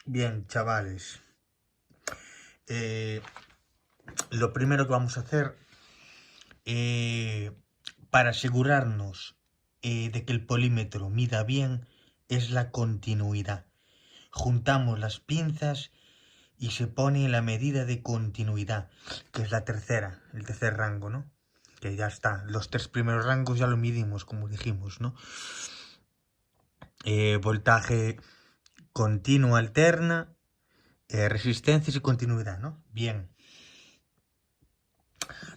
Bien, chavales, lo primero que vamos a hacer para asegurarnos de que el polímetro mida bien es la continuidad. Juntamos las pinzas y se pone la medida de continuidad, que es la tercera, el tercer rango, ¿no? Que ya está. Los tres primeros rangos ya lo midimos, como dijimos, ¿no? Voltaje continuo alterna, resistencias y continuidad, ¿no? Bien.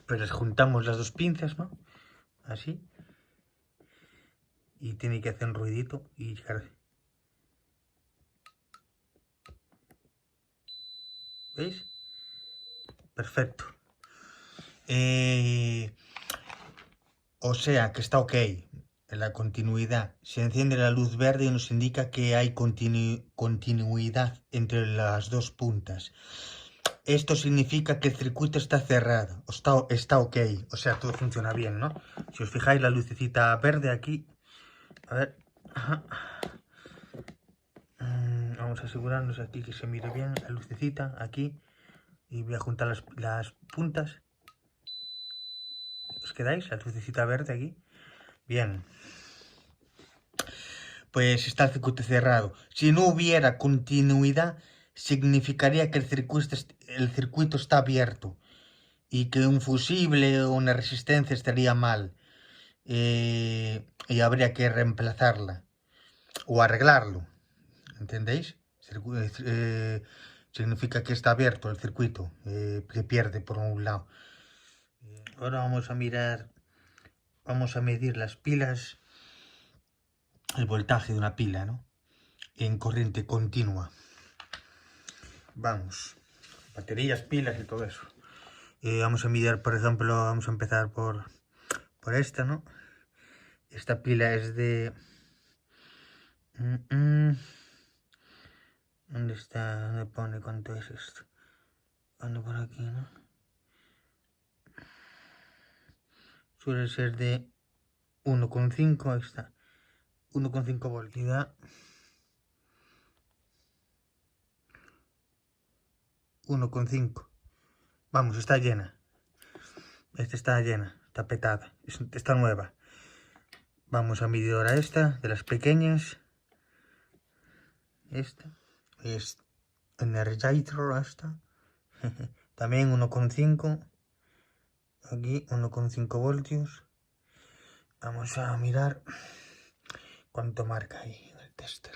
Pues les juntamos las dos pinzas, ¿no? Así. Y tiene que hacer un ruidito y llegar. ¿Veis? Perfecto. O sea que está ok en la continuidad. Se enciende la luz verde y nos indica que hay continuidad entre las dos puntas. Esto significa que el circuito está cerrado, está ok, o sea, todo funciona bien, ¿no? Si os fijáis, la lucecita verde aquí, a ver, vamos a asegurarnos aquí que se mire bien la lucecita aquí, y voy a juntar las puntas. ¿Os quedáis? La lucecita verde aquí. Bien. Pues está el circuito cerrado. Si no hubiera continuidad, significaría que el circuito está abierto y que un fusible o una resistencia estaría mal, y habría que reemplazarla o arreglarlo. ¿Entendéis? Significa que está abierto el circuito, que pierde por un lado. Ahora vamos a mirar, vamos a medir las pilas, el voltaje de una pila, ¿no? En corriente continua. Vamos, baterías, pilas y todo eso. Vamos a medir, por ejemplo, vamos a empezar por esta, ¿no? Esta pila es de... ¿Dónde está? ¿Dónde pone cuánto es esto? Ando por aquí, ¿no? Suele ser de 1,5, ahí está. 1,5 voltios. 1,5. Vamos, está llena. Esta está llena, está petada, está nueva. Vamos a medir ahora esta, de las pequeñas. Esta es Energizer, esta. También 1,5. Aquí 1,5 voltios. Vamos a mirar cuánto marca ahí en el tester.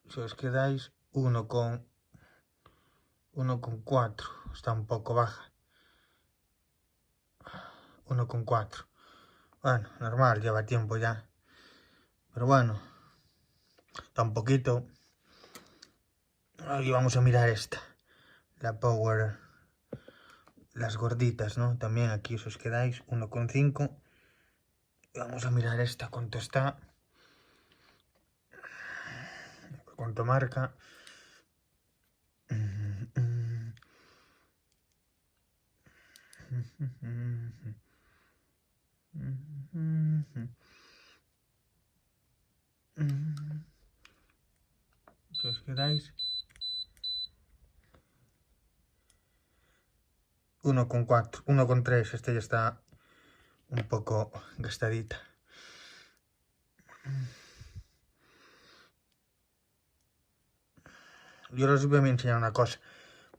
Si os quedáis 1,4. Está un poco baja. 1,4. Bueno, normal, lleva tiempo ya. Pero bueno, está un poquito. Y vamos a mirar esta. La Power. Las gorditas, ¿no? También aquí os quedáis 1,5. Vamos a mirar esta, cuánto está. Cuánto marca. Si os quedáis 1,4, 1,3. Este ya está un poco gastadita. Yo os voy a enseñar una cosa.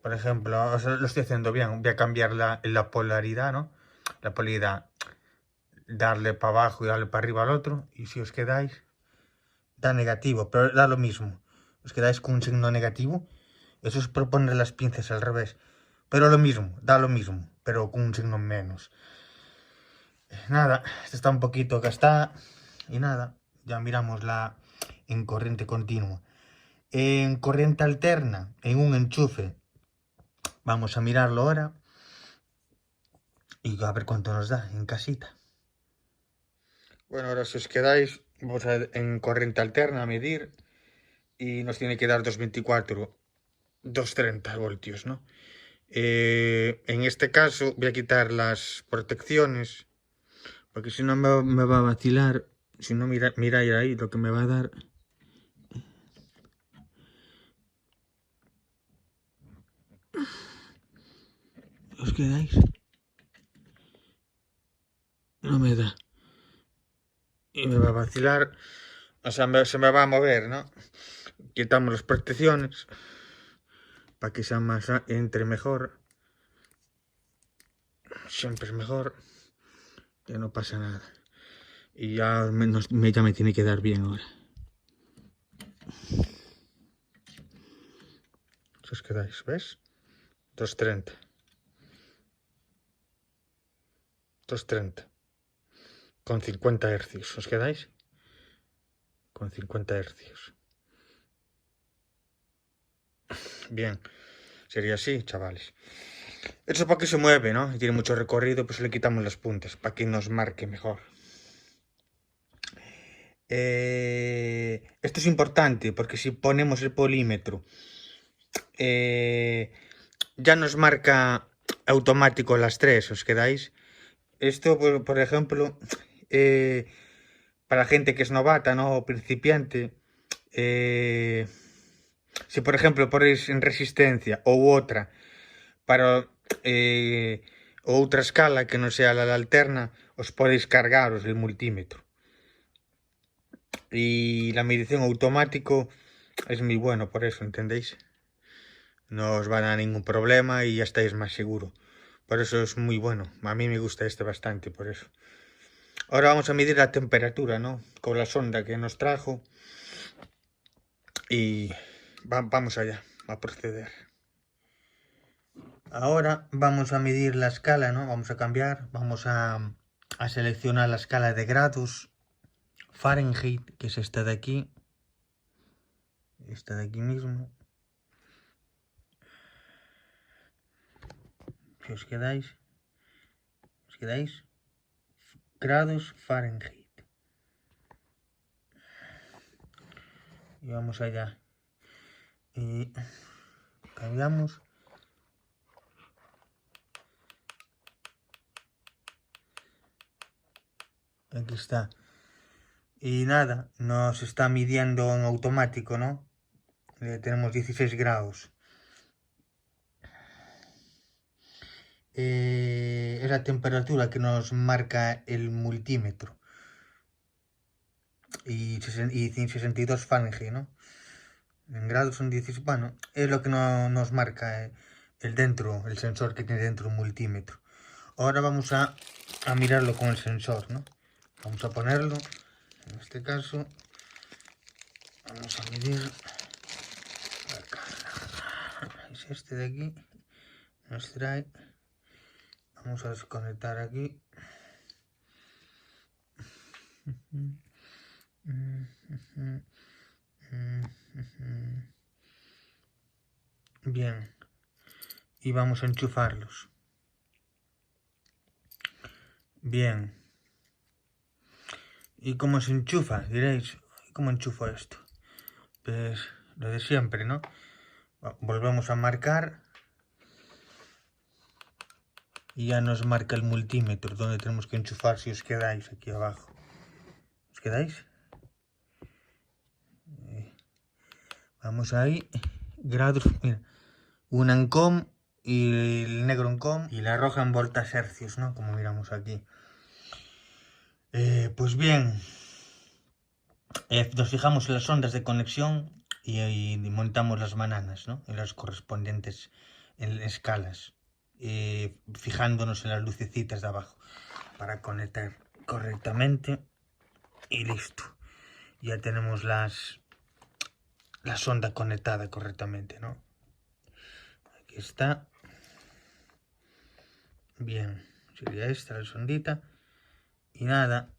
Por ejemplo, lo estoy haciendo bien. Voy a cambiar la polaridad, ¿no? La polaridad. Darle para abajo y darle para arriba al otro. Y si os quedáis, da negativo, pero da lo mismo. Os quedáis con un signo negativo. Eso es por poner las pinzas al revés. Pero lo mismo, da lo mismo, pero con un signo menos. Nada, esta está un poquito gastada. Y nada, ya miramos en corriente continua. En corriente alterna, en un enchufe. Vamos a mirarlo ahora. Y a ver cuánto nos da en casita. Bueno, ahora si os quedáis, vamos en corriente alterna a medir. Y nos tiene que dar 2,24, 2,30 voltios, ¿no? En este caso voy a quitar las protecciones, porque si no me va a vacilar Si no, mira ahí lo que me va a dar. ¿Os quedáis? No me da. Y me va a vacilar. O sea, se me va a mover, ¿no? Quitamos las protecciones para que sea más, entre mejor. Siempre es mejor. Que no pasa nada. Y ya ya me tiene que dar bien ahora. Si os quedáis, ¿ves? 230. 230. Con 50 hercios. ¿Os quedáis? Con 50 hercios. Bien. Sería así, chavales. Esto es para que se mueve, ¿no? Y tiene mucho recorrido, pues le quitamos las puntas para que nos marque mejor. Esto es importante porque si ponemos el polímetro ya nos marca automático las 3, ¿os quedáis? Esto, por ejemplo, para gente que es novata, ¿no? O principiante, si por ejemplo ponéis en resistencia o otra para outra escala que non sea la alterna, os podéis cargaros el multímetro. Y la medición automático es muy bueno por eso, ¿entendéis? No os va a dar ningún problema y ya estáis más seguro. Por eso es muy bueno. A mí me gusta este bastante, por eso. Ahora vamos a medir la temperatura, ¿no? Con la sonda que nos trajo. Y vamos allá, a proceder. Ahora vamos a medir la escala, ¿no? Vamos a cambiar, vamos a seleccionar la escala de grados Fahrenheit, que es esta de aquí. Esta de aquí mismo. Si os quedáis, grados Fahrenheit. Y vamos allá. Y cambiamos. Aquí está. Y nada, nos está midiendo en automático, ¿no? Tenemos 16 grados. Es la temperatura que nos marca el multímetro. Y 62 Fahrenheit, ¿no? En grados son 16. Bueno, es lo que nos marca el sensor que tiene dentro un multímetro. Ahora vamos a mirarlo con el sensor, ¿no? Vamos a ponerlo. En este caso, vamos a medir. Es este de aquí. Nos trae. Vamos a desconectar aquí. Bien. Y vamos a enchufarlos. Bien. ¿Y cómo se enchufa? Diréis, ¿cómo enchufo esto? Pues lo de siempre, ¿no? Volvemos a marcar. Y ya nos marca el multímetro donde tenemos que enchufar si os quedáis aquí abajo. ¿Os quedáis? Vamos ahí. Grados. Mira. Una en com y el negro en com y la roja en voltas hercios, ¿no? Como miramos aquí. Pues bien. Nos fijamos en las ondas de conexión y montamos las bananas, ¿no? En las correspondientes en escalas. Fijándonos en las lucecitas de abajo para conectar correctamente y listo. Ya tenemos la sonda conectada correctamente, ¿no? Aquí está. Bien, sería esta la sondita. Y nada,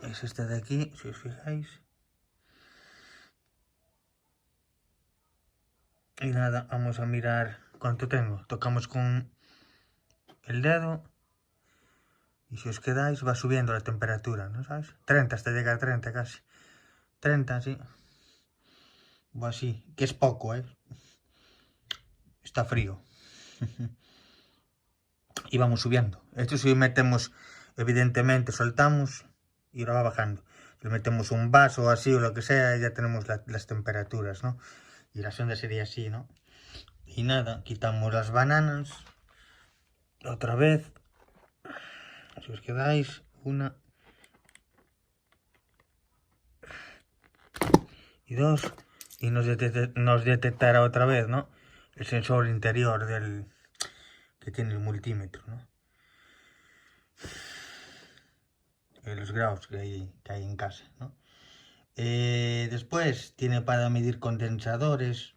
es esta de aquí, si os fijáis. Y nada, vamos a mirar cuánto tengo. Tocamos con el dedo. Y si os quedáis, va subiendo la temperatura, ¿no sabes? 30, hasta llegar a 30 casi. 30, sí. O así, que es poco, ¿eh? Está frío. Y vamos subiendo. Esto si metemos, evidentemente, soltamos y ahora va bajando. Le metemos un vaso así o lo que sea y ya tenemos las temperaturas, ¿no? Y la sonda sería así, ¿no? Y nada, quitamos las bananas. Otra vez. Si os quedáis, una y dos. Y nos detectará otra vez, ¿no? El sensor interior que tiene el multímetro, ¿no? Los grados que hay en casa, ¿no? Después tiene para medir condensadores.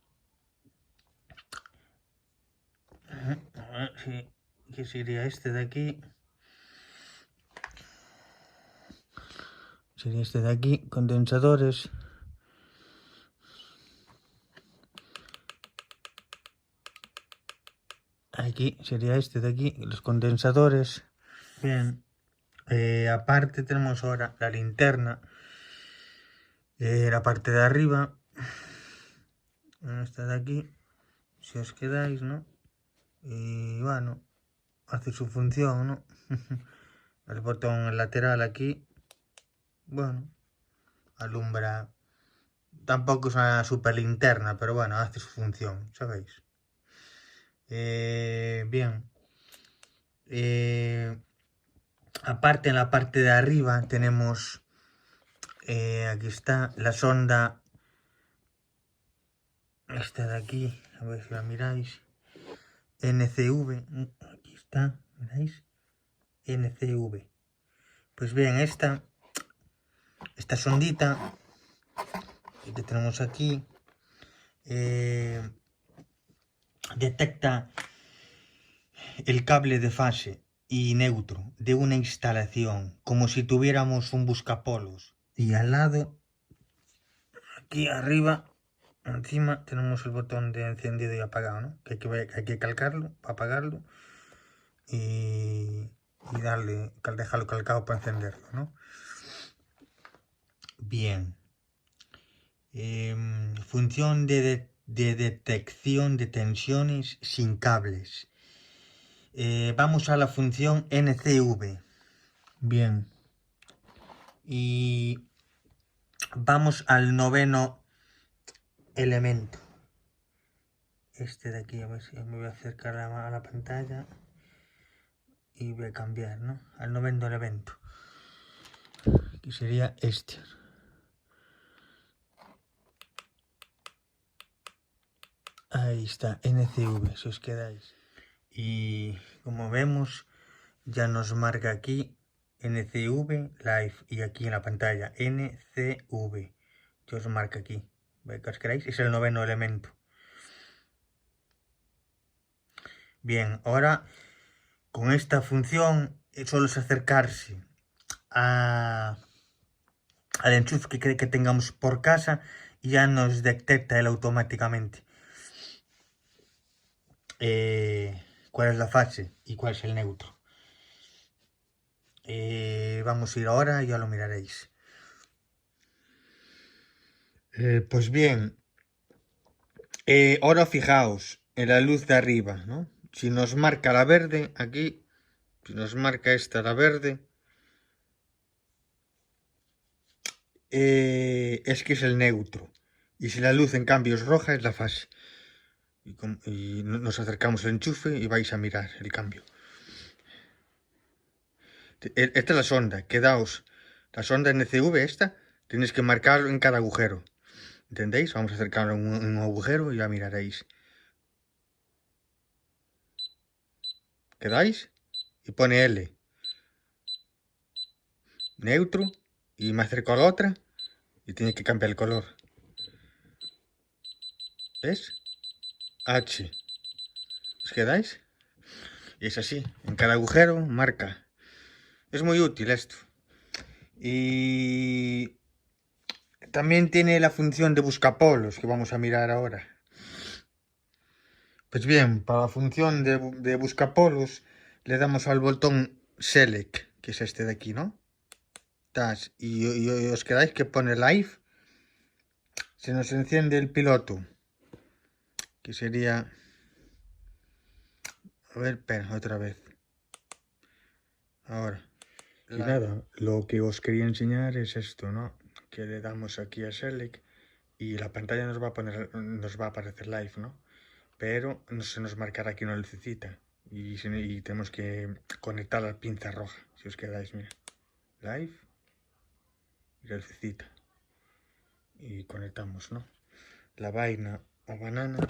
Sí, ¿qué sería este de aquí? Sería este de aquí, condensadores. Aquí sería este de aquí, los condensadores. Bien. Aparte tenemos ahora la linterna. La parte de arriba. Esta de aquí. Si os quedáis, ¿no? Y bueno, hace su función, ¿no? El botón lateral aquí. Bueno, alumbra. Tampoco es una super linterna, pero bueno, hace su función, ¿sabéis? Bien. Aparte, en la parte de arriba tenemos, aquí está, la sonda, esta de aquí, a ver si la miráis, NCV, aquí está, ¿miráis? NCV. Pues bien, esta sondita que tenemos aquí, detecta el cable de fase y neutro de una instalación, como si tuviéramos un buscapolos. Y al lado, aquí arriba, encima, tenemos el botón de encendido y apagado, ¿no? Que hay que calcarlo para apagarlo y dejarlo calcado para encenderlo, ¿no? Bien. Función de detección de tensiones sin cables. Vamos a la función NCV. Bien. Y vamos al noveno elemento. Este de aquí, a ver si me voy a acercar a la pantalla. Y voy a cambiar, ¿no? Al noveno elemento. Que sería este. Ahí está, NCV, si os quedáis. Y como vemos, ya nos marca aquí NCV Live y aquí en la pantalla NCV. Ya os marca aquí. ¿Qué os queráis? Es el noveno elemento. Bien, ahora con esta función solo es acercarse al enchufe que tengamos por casa y ya nos detecta él automáticamente cuál es la fase y cuál es el neutro. Vamos a ir ahora y ya lo miraréis. Pues bien, ahora fijaos en la luz de arriba, ¿no? Si nos marca la verde aquí, si nos marca esta la verde, es que es el neutro. Y si la luz en cambio es roja, es la fase. Y nos acercamos al enchufe y vais a mirar el cambio. Esta es la sonda, quedaos. La sonda NCV esta, tenéis que marcarlo en cada agujero. ¿Entendéis? Vamos a acercarlo en un agujero y ya miraréis. ¿Quedáis? Y pone L. Neutro. Y me acerco a la otra. Y tiene que cambiar el color. ¿Ves? H. ¿Os quedáis? Y es así. En cada agujero marca. Es muy útil esto. Y también tiene la función de buscapolos que vamos a mirar ahora. Pues bien, para la función de buscapolos le damos al botón Select, que es este de aquí, ¿no? Y os quedáis que pone Live. Se nos enciende el piloto, que sería... A ver, espera, otra vez. Ahora. Y nada, lo que os quería enseñar es esto, ¿no? Que le damos aquí a Select y la pantalla nos va a aparecer live, ¿no? Pero no se nos marcará aquí una lucecita y tenemos que conectar la pinza roja. Si os quedáis, mira, live y la lucecita y conectamos, ¿no? La vaina o banana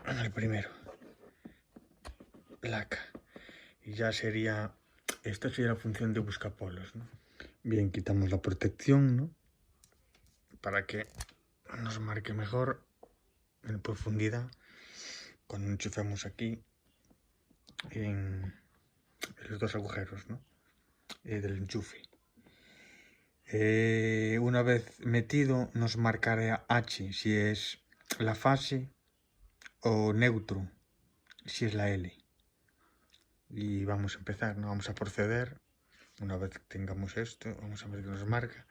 en el primero, placa, y ya sería, esta sería la función de buscapolos, ¿no? Bien, quitamos la protección, ¿no? Para que nos marque mejor en profundidad cuando enchufemos aquí en los dos agujeros, ¿no? Del enchufe. Una vez metido nos marcará H si es la fase o neutro si es la L. Y vamos a empezar, ¿no? Vamos a proceder. Una vez que tengamos esto, vamos a ver qué nos marca.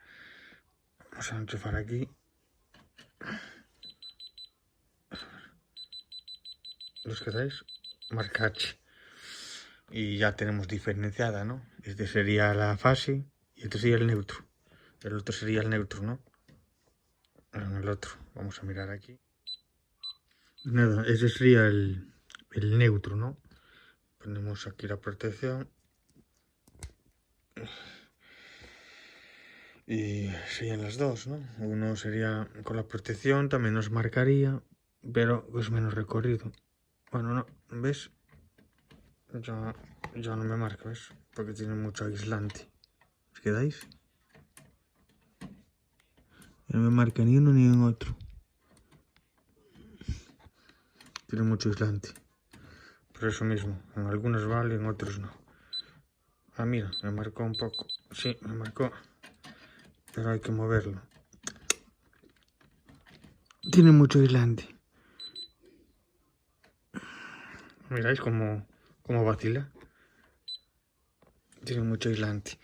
Vamos a enchufar aquí. ¿Los quedáis? Marca H. Y ya tenemos diferenciada, ¿no? Este sería la fase y este sería el neutro. El otro sería el neutro, ¿no? En el otro, vamos a mirar aquí. Nada, ese sería el neutro, ¿no? Ponemos aquí la protección. Y serían las dos, ¿no? Uno sería con la protección, también nos marcaría, pero es menos recorrido. Bueno, no, ¿ves? Ya no me marca, ¿ves? Porque tiene mucho aislante. ¿Os quedáis? No me marca ni uno ni en otro. Tiene mucho aislante. Por eso mismo, en algunos vale, en otros no. Ah, mira, me marcó un poco. Sí, me marcó. Pero hay que moverlo. Tiene mucho aislante. Miráis cómo vacila. Tiene mucho aislante.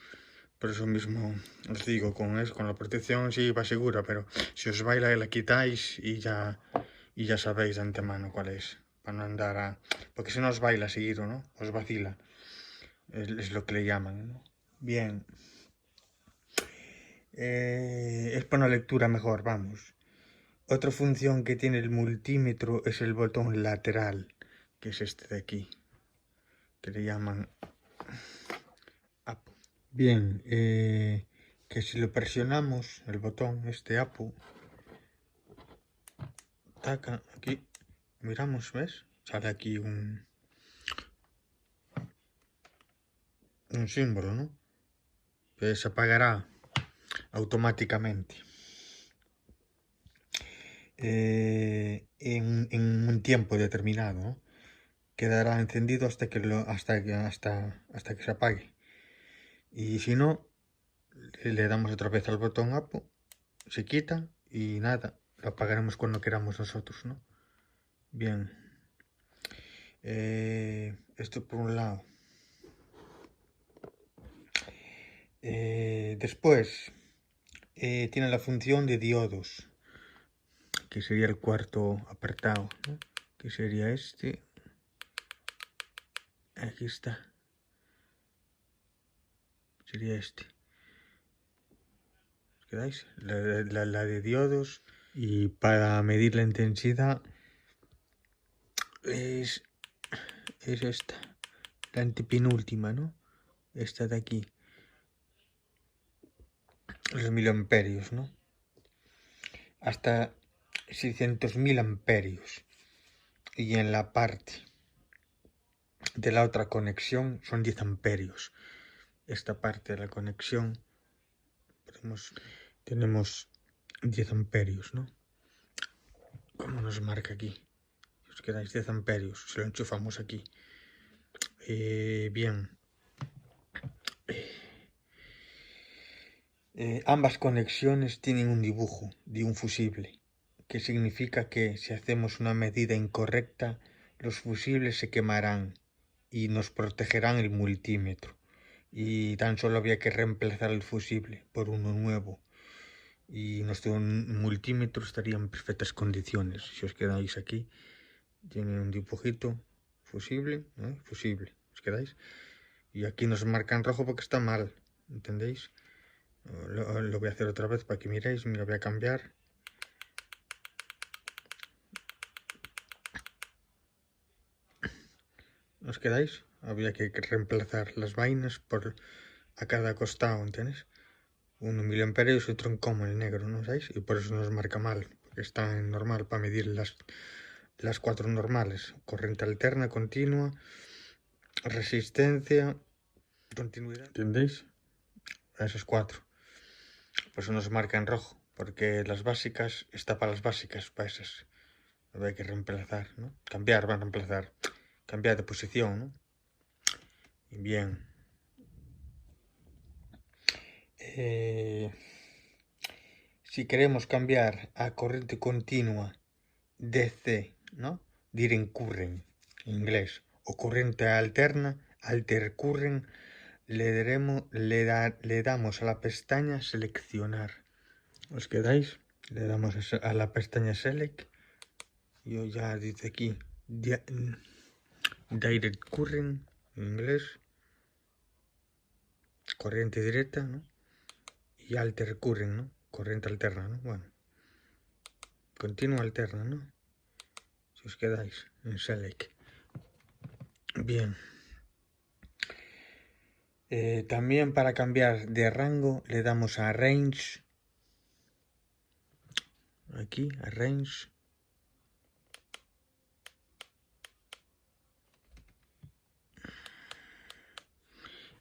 Por eso mismo os digo, con la protección sí va segura, pero si os baila la quitáis y ya sabéis de antemano cuál es. Para no andar a... Porque si no os baila seguido, ¿no? Os vacila. Es lo que le llaman, ¿no? Bien. Es para una lectura mejor, vamos. Otra función que tiene el multímetro es el botón lateral, que es este de aquí, que le llaman APO. Bien, que si lo presionamos, el botón, este APO, taca, aquí, miramos, ¿ves? Sale aquí un símbolo, ¿no? Que se apagará automáticamente. En un tiempo determinado, ¿no? Quedará encendido hasta que se apague. Y si no, le damos otra vez al botón APO, se quita y nada, lo apagaremos cuando queramos nosotros, ¿no? Bien. Esto por un lado. Después tiene la función de diodos, que sería el cuarto apartado, ¿no? Que sería este. Aquí está. Sería este. ¿Os quedáis? La de diodos. Y para medir la intensidad es esta. La antepenúltima, ¿no? Esta de aquí. Los miliamperios, ¿no? Hasta 600.000 amperios. Y en la parte de la otra conexión son 10 amperios. Esta parte de la conexión tenemos 10 amperios, ¿no? ¿Cómo nos marca aquí? Os quedáis 10 amperios, si lo enchufamos aquí. Bien. Ambas conexiones tienen un dibujo de un fusible, que significa que si hacemos una medida incorrecta, los fusibles se quemarán y nos protegerán el multímetro. Y tan solo había que reemplazar el fusible por uno nuevo. Y nuestro multímetro estaría en perfectas condiciones. Si os quedáis aquí, tiene un dibujito fusible, ¿no? Fusible, ¿os quedáis? Y aquí nos marca en rojo porque está mal, ¿entendéis? Lo voy a hacer otra vez para que miréis. Mira, voy a cambiar. ¿Os quedáis? Había que reemplazar las vainas por a cada costado, ¿entendéis? Uno 1000 amperios y otro en como el negro, ¿no sabéis? Y por eso nos marca mal, porque está en normal para medir las 4 normales. Corriente alterna, continua, resistencia, continuidad. ¿Entendéis? Esos 4. Por eso nos marca en rojo, porque las básicas, está para las básicas, para esas. Hay que reemplazar, ¿no? Cambiar, van a reemplazar. Cambiar de posición, ¿no? Bien. Si queremos cambiar a corriente continua DC, ¿no? Direct current, en inglés, o corriente alterna, alter current, le damos a la pestaña seleccionar. ¿Os quedáis? Le damos a la pestaña select. Yo ya dice aquí direct current, en inglés, corriente directa, ¿no? Y alter current, ¿no? Corriente alterna, ¿no? Bueno, continua alterna, ¿no? Si os quedáis en select. Bien. También para cambiar de rango le damos a range. Aquí, a range.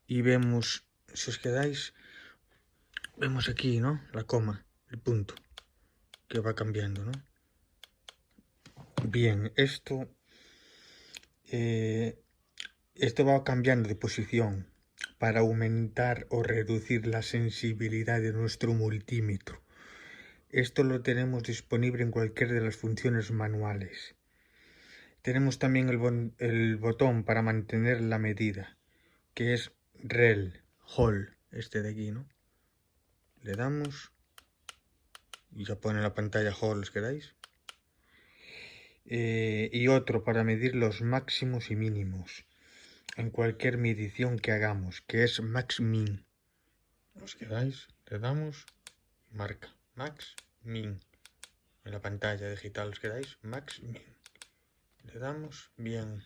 Y vemos, si os quedáis, vemos aquí, ¿no? La coma, el punto, que va cambiando, ¿no? Bien, esto va cambiando de posición para aumentar o reducir la sensibilidad de nuestro multímetro. Esto lo tenemos disponible en cualquiera de las funciones manuales. Tenemos también el botón para mantener la medida, que es rel, hold, este de aquí, ¿no? Le damos y ya pone en la pantalla hold, ¿os quedáis? Y otro para medir los máximos y mínimos en cualquier medición que hagamos, que es max min. ¿Os quedáis? Le damos y marca max min en la pantalla digital. ¿Os quedáis? Max min. Le damos bien.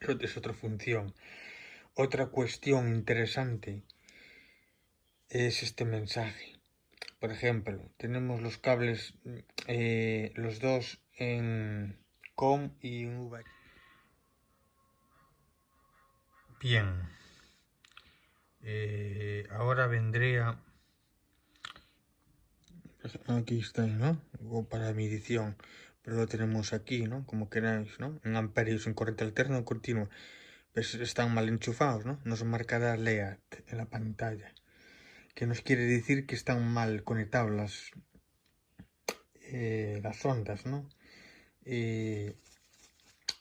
Eso es otra función. Otra cuestión interesante es este mensaje. Por ejemplo, tenemos los cables, los dos en COM y en UV. Bien. Ahora vendría... Aquí está, ¿no? O para medición. Pero lo tenemos aquí, ¿no? Como queráis, ¿no? En amperios, en corriente alterna o continua. Pues están mal enchufados, ¿no? Nos marcará LEAD en la pantalla. Que nos quiere decir que están mal conectadas las ondas, ¿no?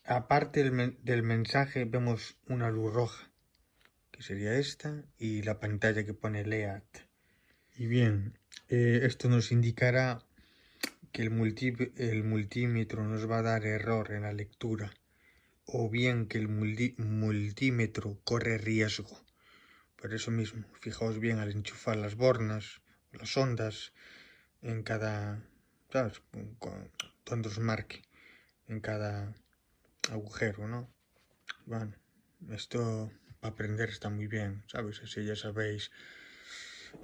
Aparte del mensaje vemos una luz roja, que sería esta, y la pantalla que pone LEAD. Y bien, esto nos indicará que el multímetro nos va a dar error en la lectura, o bien que el multímetro corre riesgo. Por eso mismo, fijaos bien al enchufar las bornas, las ondas, en cada, ¿sabes? Donde os marque, en cada agujero, ¿no? Bueno, esto para aprender está muy bien, ¿sabes? Así ya sabéis.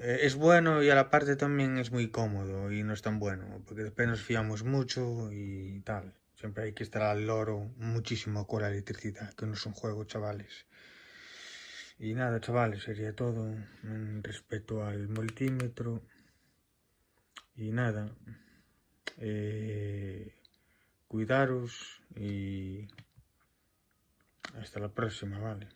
Es bueno y a la parte también es muy cómodo y no es tan bueno, porque después nos fiamos mucho y tal. Siempre hay que estar al loro muchísimo con la electricidad, que no es un juego, chavales. Y nada, chavales, sería todo en respecto al multímetro. Y nada, cuidaros y hasta la próxima, ¿vale?